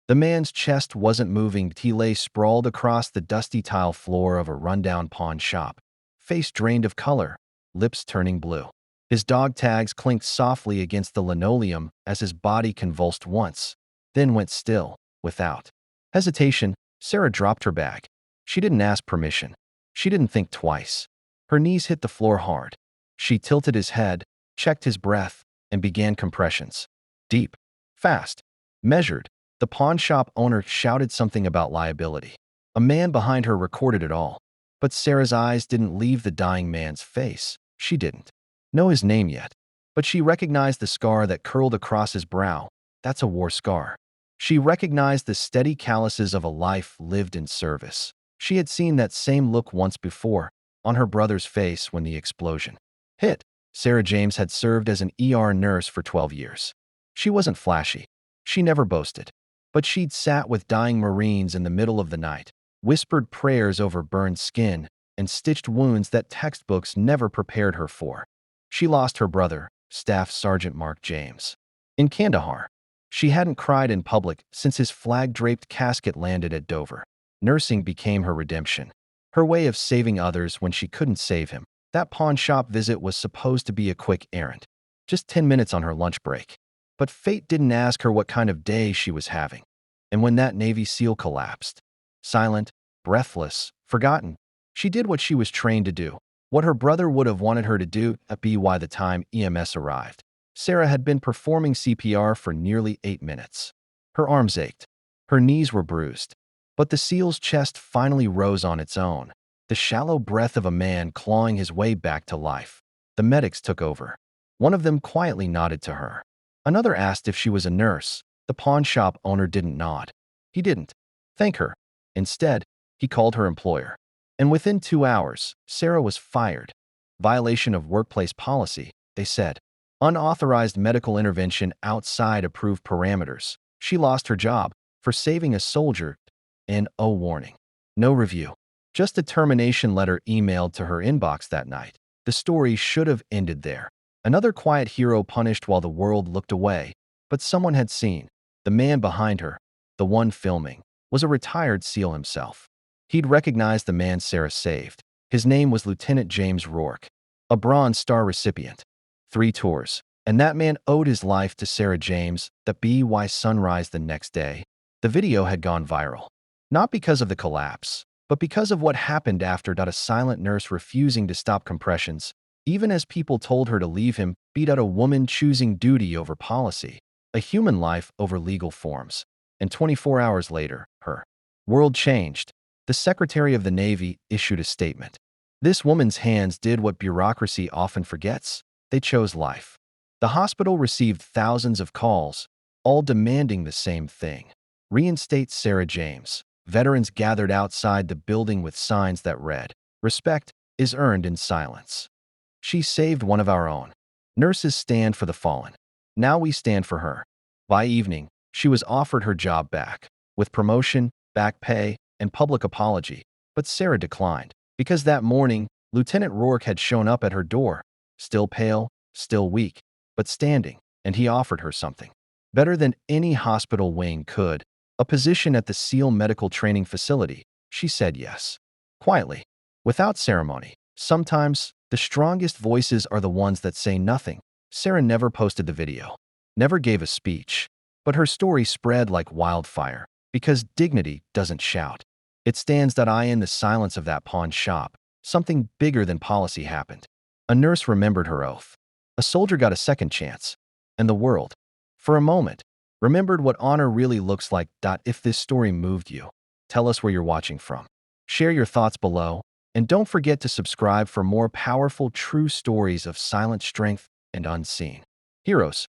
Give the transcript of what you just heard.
The man's chest wasn't moving. He lay sprawled across the dusty tile floor of a rundown pawn shop, face drained of color, lips turning blue. His dog tags clinked softly against the linoleum as his body convulsed once, then went still, without hesitation. Sarah dropped her bag. She didn't ask permission. She didn't think twice. Her knees hit the floor hard. She tilted his head, checked his breath, and began compressions. Deep, fast, measured. The pawn shop owner shouted something about liability. A man behind her recorded it all. But Sarah's eyes didn't leave the dying man's face. She didn't know his name yet, but she recognized the scar that curled across his brow. That's a war scar. She recognized the steady calluses of a life lived in service. She had seen that same look once before, on her brother's face when the explosion hit. Sarah James had served as an ER nurse for 12 years. She wasn't flashy. She never boasted. But she'd sat with dying Marines in the middle of the night, whispered prayers over burned skin, and stitched wounds that textbooks never prepared her for. She lost her brother, Staff Sergeant Mark James, in Kandahar. She hadn't cried in public since his flag-draped casket landed at Dover. Nursing became her redemption, her way of saving others when she couldn't save him. That pawn shop visit was supposed to be a quick errand, just 10 minutes on her lunch break. But fate didn't ask her what kind of day she was having. And when that Navy SEAL collapsed, silent, breathless, forgotten, she did what she was trained to do, what her brother would have wanted her to do by the time EMS arrived. Sarah had been performing CPR for nearly 8 minutes. Her arms ached. Her knees were bruised. But the SEAL's chest finally rose on its own, the shallow breath of a man clawing his way back to life. The medics took over. One of them quietly nodded to her. Another asked if she was a nurse. The pawn shop owner didn't nod. He didn't thank her. Instead, he called her employer. And within 2 hours, Sarah was fired. Violation of workplace policy, they said. Unauthorized medical intervention outside approved parameters. She lost her job for saving a soldier. And oh, warning. No review. Just a termination letter emailed to her inbox that night. The story should have ended there. Another quiet hero punished while the world looked away. But someone had seen. The man behind her, the one filming, was a retired SEAL himself. He'd recognized the man Sarah saved. His name was Lieutenant James Rourke, a Bronze Star recipient. 3 tours. And that man owed his life to Sarah James. By sunrise the next day, the video had gone viral. Not because of the collapse, but because of what happened after. A silent nurse refusing to stop compressions, even as people told her to leave him. A woman choosing duty over policy, a human life over legal forms. And 24 hours later, her world changed. The Secretary of the Navy issued a statement. This woman's hands did what bureaucracy often forgets. They chose life. The hospital received thousands of calls, all demanding the same thing. Reinstate Sarah James. Veterans gathered outside the building with signs that read, "Respect is earned in silence." She saved one of our own. Nurses stand for the fallen. Now we stand for her. By evening, she was offered her job back, with promotion, back pay, and public apology. But Sarah declined, because that morning, Lieutenant Rourke had shown up at her door, still pale, still weak, but standing, and he offered her something better than any hospital wing could, a position at the SEAL Medical Training Facility. She said yes, quietly, without ceremony. Sometimes, the strongest voices are the ones that say nothing. Sarah never posted the video, never gave a speech, but her story spread like wildfire, because dignity doesn't shout. It stands. In the silence of that pawn shop, something bigger than policy happened. A nurse remembered her oath. A soldier got a second chance. And the world, for a moment, remembered what honor really looks like. If this story moved you, tell us where you're watching from. Share your thoughts below, and don't forget to subscribe for more powerful, true stories of silent strength and unseen heroes.